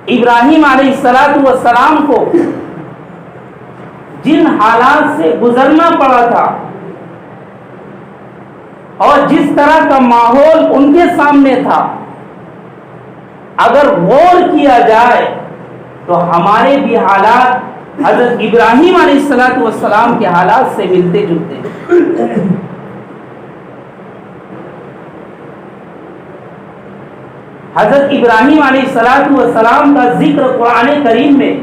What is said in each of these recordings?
ابراہیم علیہ السلام کو جن حالات سے گزرنا پڑا تھا اور جس طرح کا ماحول ان کے سامنے تھا، اگر غور کیا جائے تو ہمارے بھی حالات حضرت ابراہیم علیہ السلام کے حالات سے ملتے جلتے ہیں۔ حضرت ابراہیم علیہ السلام کا ذکر قرآن کریم میں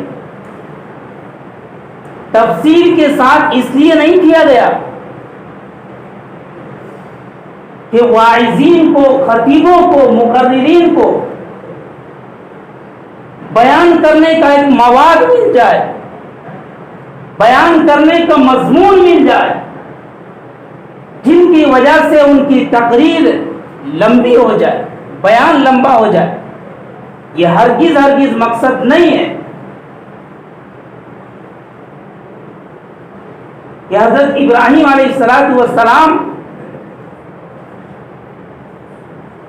تفصیل کے ساتھ اس لیے نہیں کیا گیا کہ واعظین کو، خطیبوں کو، مقررین کو بیان کرنے کا ایک مواد مل جائے، بیان کرنے کا مضمون مل جائے جن کی وجہ سے ان کی تقریر لمبی ہو جائے، بیان لمبا ہو جائے۔ یہ ہرگز مقصد نہیں ہے کہ حضرت ابراہیم علیہ السلام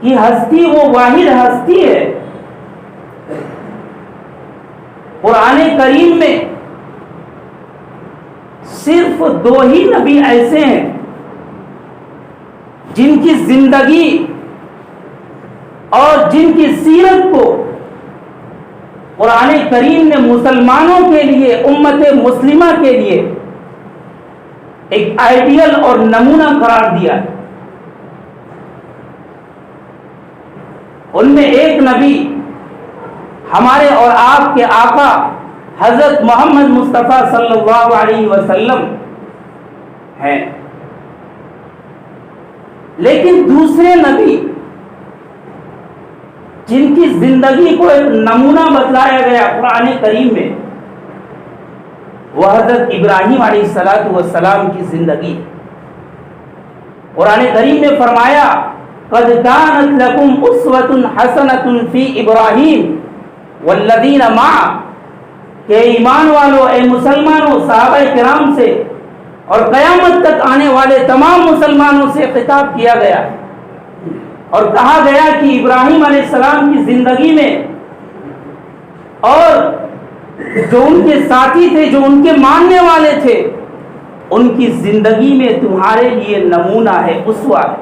کی ہستی وہ واحد ہستی ہے۔ قرآن کریم میں صرف 2 ہی نبی ایسے ہیں جن کی زندگی اور جن کی سیرت کو قرآن کریم نے مسلمانوں کے لیے، امت مسلمہ کے لیے ایک آئیڈیل اور نمونہ قرار دیا ہے۔ ان میں ایک نبی ہمارے اور آپ کے آقا حضرت محمد مصطفیٰ صلی اللہ علیہ وسلم ہیں، لیکن دوسرے نبی جن کی زندگی کو ایک نمونہ بتلایا گیا قرآن کریم میں، وہ حضرت ابراہیم علیہ السلام کی زندگی۔ قرآن کریم نے فرمایا قَدْ كَانَتْ لَكُمْ أُسْوَةٌ حَسَنَةٌ فِي إِبْرَاهِيمَ وَالَّذِينَ مَعَهُ، کہ ایمان والو، اے مسلمانوں، صحابہ کرام سے اور قیامت تک آنے والے تمام مسلمانوں سے خطاب کیا گیا اور کہا گیا کہ ابراہیم علیہ السلام کی زندگی میں اور جو ان کے ساتھی تھے، جو ان کے ماننے والے تھے، ان کی زندگی میں تمہارے لیے نمونہ ہے، اسوہ ہے۔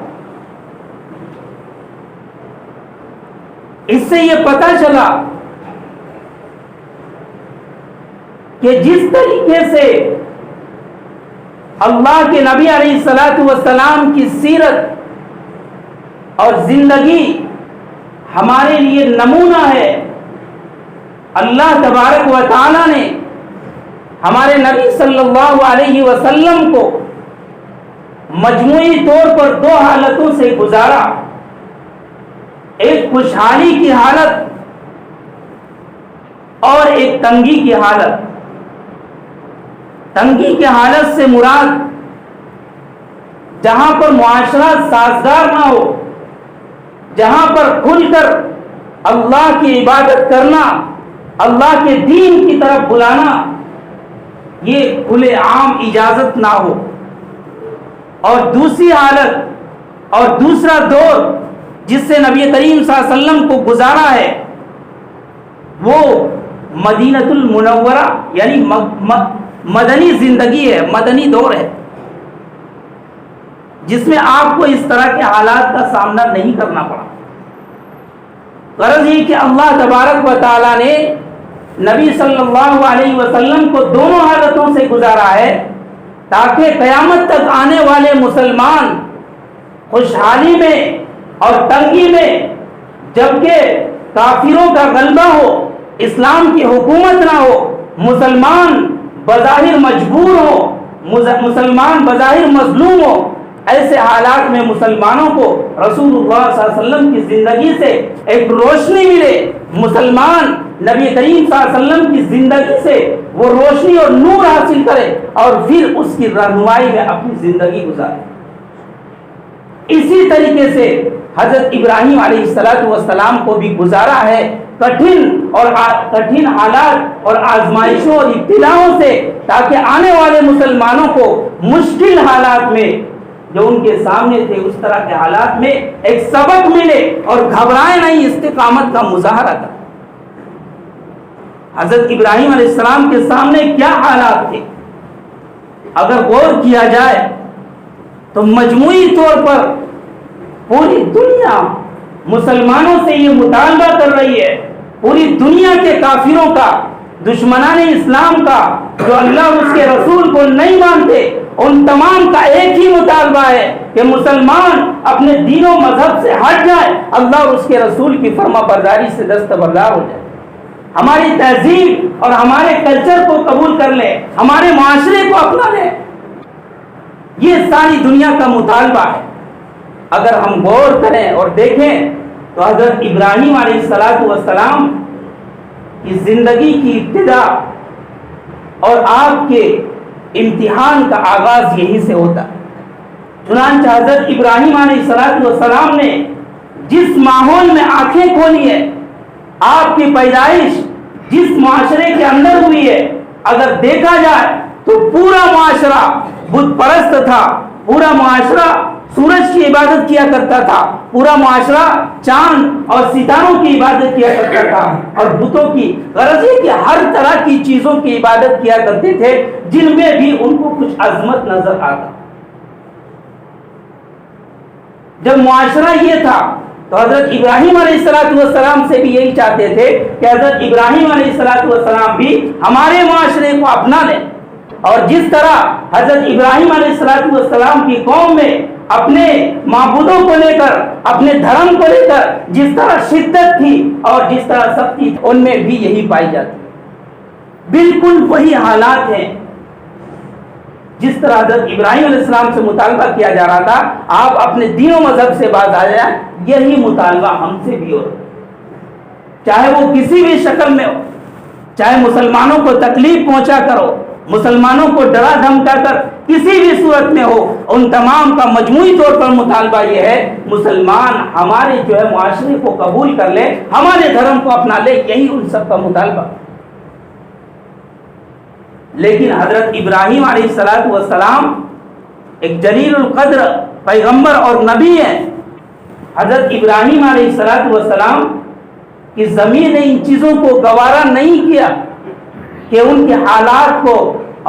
اس سے یہ پتہ چلا کہ جس طریقے سے اللہ کے نبی علیہ السلام کی سیرت اور زندگی ہمارے لیے نمونہ ہے، اللہ تبارک و تعالی نے ہمارے نبی صلی اللہ علیہ وسلم کو مجموعی طور پر 2 حالتوں سے گزارا، ایک خوشحالی کی حالت اور ایک تنگی کی حالت۔ تنگی کی حالت سے مراد جہاں پر معاشرہ سازگار نہ ہو، جہاں پر کھل کر اللہ کی عبادت کرنا، اللہ کے دین کی طرف بلانا، یہ کھلے عام اجازت نہ ہو۔ اور دوسری حالت اور دوسرا دور جس سے نبی کریم صلی اللہ علیہ وسلم کو گزارا ہے، وہ مدینۃ المنورہ یعنی مدنی زندگی ہے، مدنی دور ہے، جس میں آپ کو اس طرح کے حالات کا سامنا نہیں کرنا پڑا۔ غرض یہ کہ اللہ تبارک و تعالیٰ نے نبی صلی اللہ علیہ وسلم کو دونوں حالتوں سے گزارا ہے تاکہ قیامت تک آنے والے مسلمان خوشحالی میں اور تنگی میں، جبکہ کافروں کا غلبہ ہو، اسلام کی حکومت نہ ہو، مسلمان بظاہر مجبور ہو، مسلمان بظاہر مظلوم ہو، ایسے حالات میں مسلمانوں کو رسول اللہ صلی اللہ علیہ وسلم کی زندگی سے ایک روشنی ملے، مسلمان نبی کریم صلی اللہ علیہ وسلم کی زندگی سے وہ روشنی اور نور حاصل کرے اور پھر اس کی رہنمائی میں اپنی زندگی گزارے۔ اسی طریقے سے حضرت ابراہیم علیہ السلام کو بھی گزارا ہے کٹھن حالات اور آزمائشوں اور ابتلاؤں سے، تاکہ آنے والے مسلمانوں کو مشکل حالات میں جو ان کے سامنے تھے اس طرح کے حالات میں ایک سبق ملے اور گھبرائے نہیں، استقامت کا مظاہرہ کرے۔ حضرت ابراہیم علیہ السلام کے سامنے کیا حالات تھے؟ اگر غور کیا جائے تو مجموعی طور پر پوری دنیا مسلمانوں سے یہ مطالبہ کر رہی ہے، پوری دنیا کے کافروں کا، دشمنان اسلام کا، جو اللہ اور اس کے رسول کو نہیں مانتے، ان تمام کا ایک ہی مطالبہ ہے کہ مسلمان اپنے دین و مذہب سے ہٹ جائے، اللہ اور اس کے رسول کی فرما برداری سے دستبردار ہو جائے، ہماری تہذیب اور ہمارے کلچر کو قبول کر لے، ہمارے معاشرے کو اپنا لے۔ یہ ساری دنیا کا مطالبہ ہے۔ اگر ہم غور کریں اور دیکھیں تو حضرت ابراہیم علیہ السلام کی زندگی کی ابتدا اور آپ کے امتحان کا آغاز یہی سے ہوتا ہے۔ چنانچہ حضرت ابراہیم علیہ السلام نے جس ماحول میں آنکھیں کھولی ہے، آپ کی پیدائش جس معاشرے کے اندر ہوئی ہے، اگر دیکھا جائے تو پورا معاشرہ بت پرست تھا، پورا معاشرہ سورج کی عبادت کیا کرتا تھا، پورا معاشرہ چاند اور ستاروں کی عبادت کیا کرتا تھا، اور بتوں کی غرض ہے کہ ہر طرح کی چیزوں کی عبادت کیا کرتے تھے جن میں بھی ان کو کچھ عظمت نظر آتا۔ جب معاشرہ یہ تھا تو حضرت ابراہیم علیہ السلام سے بھی یہی چاہتے تھے کہ حضرت ابراہیم علیہ السلام بھی ہمارے معاشرے کو اپنا لیں، اور جس طرح حضرت ابراہیم علیہ السلام کی قوم میں اپنے معبودوں کو لے کر، اپنے دھرم کو لے کر جس طرح شدت تھی اور جس طرح سختی تھی، ان میں بھی یہی پائی جاتی۔ بالکل وہی حالات ہیں جس طرح حضرت ابراہیم علیہ السلام سے مطالبہ کیا جا رہا تھا، آپ اپنے دین و مذہب سے باز آ جائیں، یہی مطالبہ ہم سے بھی ہو، چاہے وہ کسی بھی شکل میں ہو، چاہے مسلمانوں کو تکلیف پہنچا کر ہو، مسلمانوں کو ڈرا دھمکا کر کسی بھی صورت میں ہو، ان تمام کا مجموعی طور پر مطالبہ یہ ہے مسلمان ہمارے جو ہے معاشرے کو قبول کر لے، ہمارے دھرم کو اپنا لے، یہی ان سب کا مطالبہ۔ لیکن حضرت ابراہیم علیہ السلام ایک جلیل القدر پیغمبر اور نبی ہیں۔ حضرت ابراہیم علیہ السلام کی زمین نے ان چیزوں کو گوارا نہیں کیا کہ ان کے حالات کو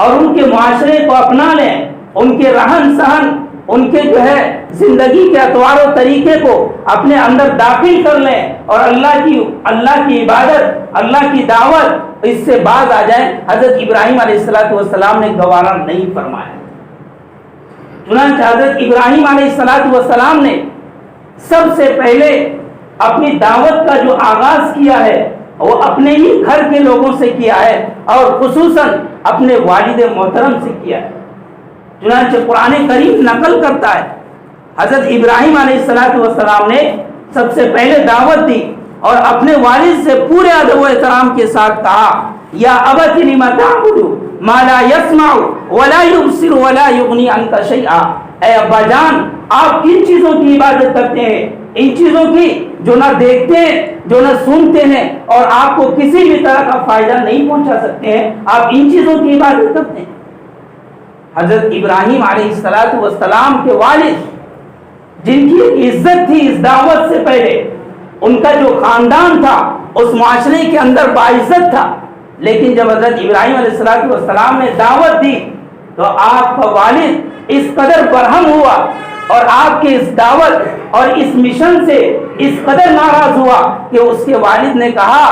اور ان کے معاشرے کو اپنا لیں، ان کے رہن سہن، ان کے جو ہے زندگی کے اطوار و طریقے کو اپنے اندر داخل کر لیں اور اللہ کی عبادت، اللہ کی دعوت، اس سے باز آ جائیں۔ حضرت ابراہیم علیہ السلام نے گوارا نہیں فرمایا۔ چنانچہ حضرت ابراہیم علیہ السلام نے سب سے پہلے اپنی دعوت کا جو آغاز کیا ہے وہ اپنے ہی گھر کے لوگوں سے کیا ہے، اور خصوصاً اپنے والد محترم سے کیا ہے۔ چنانچہ قرآن کریم نقل کرتا ہے حضرت ابراہیم علیہ السلام نے سب سے پہلے دعوت دی اور اپنے والد سے پورے ادب و احترام کے ساتھ کہا، یا ابت لم تعبد ما لا يسمع ولا يبصر ولا يغني عنك شيئا، اے ابا جان آپ کن چیزوں کی عبادت کرتے ہیں؟ ان چیزوں کی جو نہ دیکھتے ہیں، جو نہ سنتے ہیں، اور آپ کو کسی بھی طرح کا فائدہ نہیں پہنچا سکتے ہیں، آپ ان چیزوں کی عبادت کرتے ہیں۔ حضرت ابراہیم علیہ السلام کے والد جن کی عزت تھی اس دعوت سے پہلے، ان کا جو خاندان تھا اس معاشرے کے اندر باعزت تھا، لیکن جب حضرت ابراہیم علیہ السلام نے دعوت دی تو آپ کا والد اس قدر برہم ہوا اور آپ کے اس دعوت اور اس مشن سے اس قدر ناراض ہوا کہ اس کے والد نے کہا،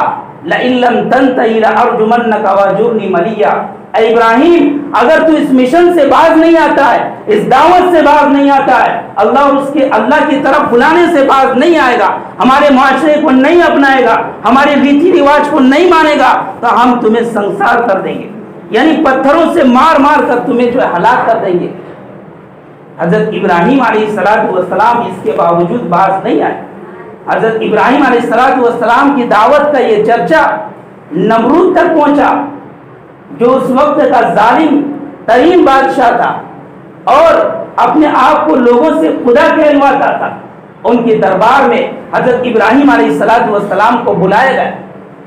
لئن لم تنتهِ لأرجمنك وهجرني مليا، اے ابراہیم اگر تو اس مشن سے باز نہیں آتا ہے، اس دعوت سے باز نہیں آتا ہے، اللہ کی طرف بلانے سے باز نہیں آئے گا، ہمارے معاشرے کو نہیں اپنائے گا، ہمارے ریتی رواج کو نہیں مانے گا، تو ہم تمہیں سنسار کر دیں گے، یعنی پتھروں سے مار مار کر تمہیں جو ہے ہلاک کر دیں گے۔ حضرت ابراہیم علیہ السلام اس کے باوجود باز نہیں آئے۔ حضرت ابراہیم علیہ السلام کی دعوت کا یہ چرچا نمرود تک پہنچا، جو اس وقت کا ظالم ترین بادشاہ تھا اور اپنے آپ کو لوگوں سے خدا کہلواتا تھا۔ ان کے دربار میں حضرت ابراہیم علیہ السلام کو بلایا گیا۔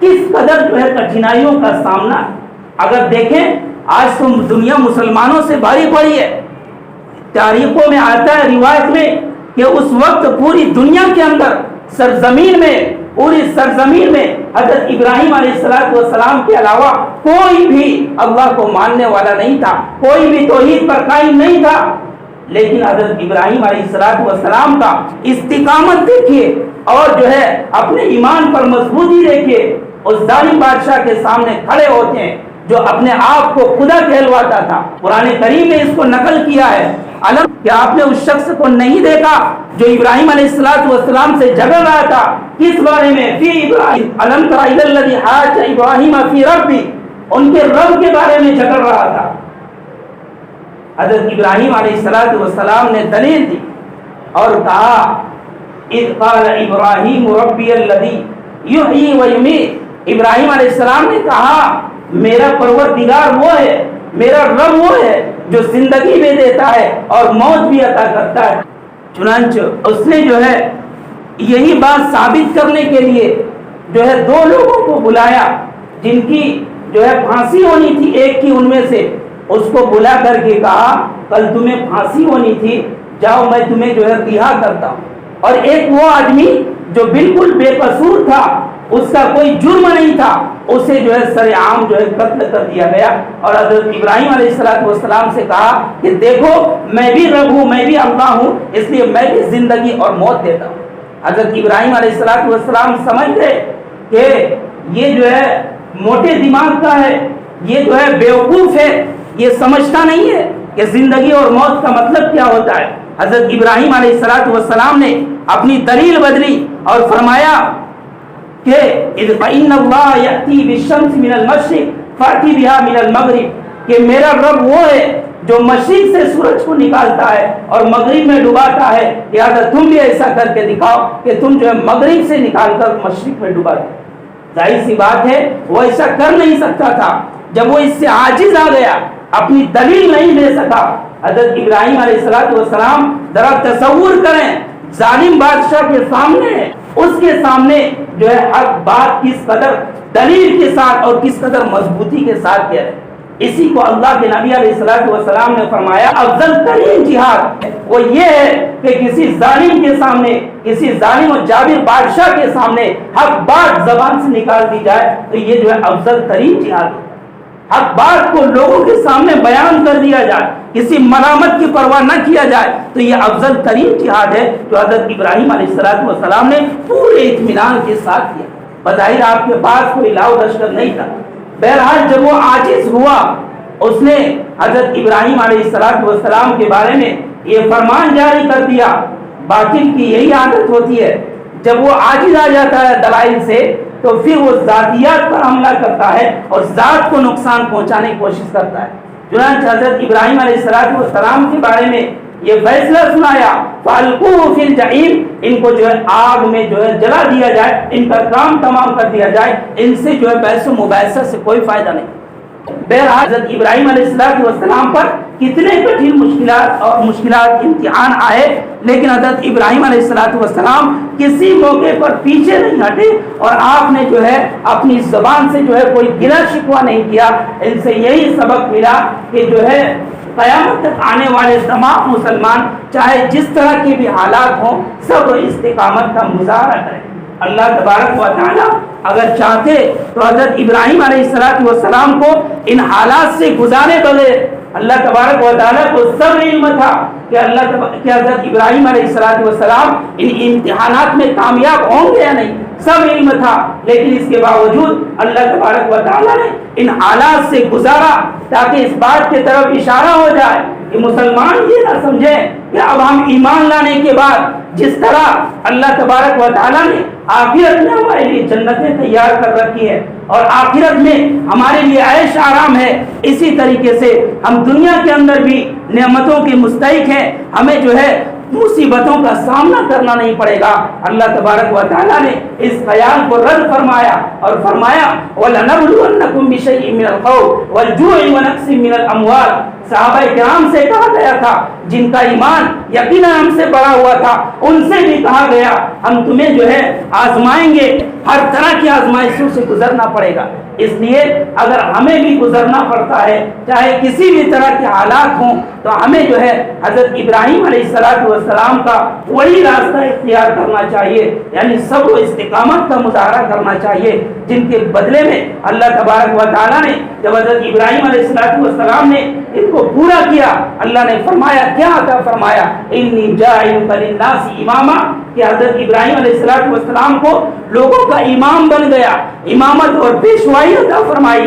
کس قدر جو ہے کٹھنائیوں کا سامنا، اگر دیکھیں آج تو دنیا مسلمانوں سے بھری پڑی ہے۔ تاریخوں میں آتا ہے، روایت میں، کہ اس وقت پوری دنیا کے اندر پوری سرزمین میں حضرت ابراہیم علیہ السلام کے علاوہ کوئی بھی اللہ کو ماننے والا نہیں تھا، کوئی بھی توحید پر قائم نہیں تھا، لیکن حضرت ابراہیم علیہ السلام کا استقامت دیکھیے اور جو ہے اپنے ایمان پر مضبوطی دیکھیے، اس ظالم بادشاہ کے سامنے کھڑے ہوتے ہیں جو اپنے آپ کو خدا کہلواتا تھا۔ قرآن کریم نے اس کو نقل کیا ہے۔ علم کیا آپ نے اس شخص کو نہیں دیکھا جو ابراہیم علیہ السلام سے جھگڑ رہا تھا؟ کس بارے میں؟ فی ابراہیم علم تر الی الذی حاج ابراہیم فی ربی، ان کے رب کے بارے میں جھگڑ رہا تھا۔ حضرت ابراہیم علیہ السلام نے دلیل دی اور کہا اذ قال ابراہیم ربی الذی یحیی و یمیت، ابراہیم علیہ السلام نے کہا میرا پروردگار وہ ہے، میرا رب وہ ہے جو زندگی بھی دیتا ہے اور موت بھی عطا کرتا ہے۔ چنانچہ اس نے جو ہے یہی بات ثابت کرنے کے لیے جو ہے دو لوگوں کو بلایا جن کی جو ہے پھانسی ہونی تھی، ایک کی ان میں سے، اس کو بلا کر کے کہا کل تمہیں پھانسی ہونی تھی، جاؤ میں تمہیں جو ہے رہا کرتا ہوں۔ اور ایک وہ آدمی جو بالکل بے قصور تھا، اس کا کوئی جرم نہیں تھا، اسے جو ہے سر عام جو ہے قتل کر دیا گیا۔ اور حضرت ابراہیم علیہ السلام سے کہا کہ دیکھو میں بھی رب ہوں، میں بھی اللہ ہوں، اس لیے میں بھی زندگی اور موت دیتا ہوں۔ حضرت ابراہیم علیہ السلام سمجھ گئے کہ یہ جو ہے موٹے دماغ کا ہے، یہ جو ہے بیوقوف ہے، یہ سمجھتا نہیں ہے کہ زندگی اور موت کا مطلب کیا ہوتا ہے۔ حضرت ابراہیم علیہ السلام نے اپنی دلیل بدلی اور فرمایا کہ فإن اللہ یأتی بالشمس من المشرق فأتی بہا من المغرب، کہ میرا رب وہ ہے جو مشرق سے سورج کو نکالتا ہے اور مغرب میں ڈباتا ہے، لہذا تم بھی ایسا کر کے دکھاؤ کہ تم جو ہے مغرب سے نکال کر مشرق میں ڈبا دو۔ ظاہر سی بات ہے وہ ایسا کر نہیں سکتا تھا، جب وہ اس سے عاجز آ گیا، اپنی دلیل نہیں دے سکا۔ حضرت ابراہیم علیہ السلام ذرا تصور کریں، ظالم بادشاہ کے سامنے، اس کے سامنے جو ہے حق بات کس قدر دلیل کے ساتھ اور کس قدر مضبوطی کے ساتھ کہہ رہے ہیں۔ اسی کو اللہ کے نبی علیہ السلام نے فرمایا افضل ترین جہاد وہ یہ ہے کہ کسی ظالم کے سامنے، کسی ظالم اور جابر بادشاہ کے سامنے حق بات زبان سے نکال دی جائے تو یہ جو ہے افضل ترین جہاد ہے۔ حق بات کو لوگوں کے سامنے بیان کر دیا جائے، کسی ملامت کی پرواہ نہ کیا جائے تو یہ افضل ترین جہاد ہے جو حضرت ابراہیم علیہ السلام نے پورے اطمینان کے ساتھ کیا۔ بظاہر آپ کے پاس کوئی لاؤ لشکر نہیں تھا، بہرحال جب وہ عاجز ہوا، اس نے حضرت ابراہیم علیہ السلام کے بارے میں یہ فرمان جاری کر دیا۔ باطل کی یہی عادت ہوتی ہے، جب وہ عاجز آ جاتا ہے دلائل سے تو پھر وہ ذاتیات پر حملہ کرتا ہے اور ذات کو نقصان پہنچانے کی کوشش کرتا ہے۔ چنانچہ حضرت ابراہیم علیہ السلام کے بارے میں یہ فیصلہ سنایا فَأَلْقُوهُ فِي الْجَحِيمِ، ان کو جو ہے آگ میں جو ہے جلا دیا جائے، ان کا کام تمام کر دیا جائے، ان سے جو ہے بحث و مباحثہ سے کوئی فائدہ نہیں۔ بہرحال حضرت ابراہیم علیہ السلام پر کتنے کٹھن مشکلات امتحان آئے، لیکن حضرت ابراہیم علیہ السلام کسی موقع پر پیچھے نہیں ہٹے اور آپ نے جو ہے اپنی زبان سے جو ہے کوئی گلہ شکوہ نہیں کیا۔ ان سے یہی سبق ملا کہ جو ہے قیامت تک آنے والے تمام مسلمان چاہے جس طرح کے بھی حالات ہوں صبر و استقامت کا مظاہرہ کریں۔ اللہ تبارک و تعالی اگر چاہتے تو حضرت ابراہیم علیہ السلام کو ان حالات سے گزارے بغیر، اللہ تبارک و تعالیٰ کو سب علم تھا کہ حضرت ابراہیم علیہ السلام ان امتحانات میں کامیاب ہوں گے یا نہیں، سب علم تھا، لیکن اس کے باوجود اللہ تبارک و تعالیٰ نے ان حالات سے گزارا تاکہ اس بات کی طرف اشارہ ہو جائے کہ مسلمان یہ نہ سمجھیں کہ اب ہم ایمان لانے کے بعد جس طرح اللہ تبارک و تعالیٰ نے آخرت میں ہمارے لیے جنتیں تیار کر رکھی ہے اور آخرت میں ہمارے لیے عیش آرام ہے، اسی طریقے سے ہم دنیا کے اندر بھی نعمتوں کے مستحق ہیں، ہمیں جو ہے مصیبتوں کا سامنا کرنا نہیں پڑے گا۔ اللہ تبارک و تعالیٰ نے اس خیال کو رد فرمایا اور فرمایا وَلَنَبْلُوَنَّكُمْ بِشَيْءٍ مِّنَ الْخَوْفِ وَالْجُوعِ وَنَقْصٍ مِّنَ الْأَمْوَالِ صحابہ کرام سے کہا گیا تھا جن کا ایمان یقیناً ہم سے بڑا ہوا تھا، ان سے بھی کہا گیا ہم تمہیں جو ہے آزمائیں گے، ہر طرح کی آزمائشوں سے گزرنا پڑے گا۔ اس لیے اگر ہمیں بھی گزرنا پڑتا ہے چاہے کسی بھی طرح کے حالات ہوں تو ہمیں جو ہے حضرت ابراہیم علیہ السلام کا وہی راستہ اختیار کرنا چاہیے، یعنی صبر و استقامت کا مظاہرہ کرنا چاہیے، جن کے بدلے میں اللہ تبارک و تعالیٰ نے جب حضرت ابراہیم علیہ السلام نے ان کو پورا کیا، اللہ نے فرمایا کیا عطا فرمایا، انی جاعلک للناس اماما، کہ حضرت ابراہیم علیہ السلام کو لوگوں کا امام بن گیا، امامت اور پیشوائی عطا فرمائی۔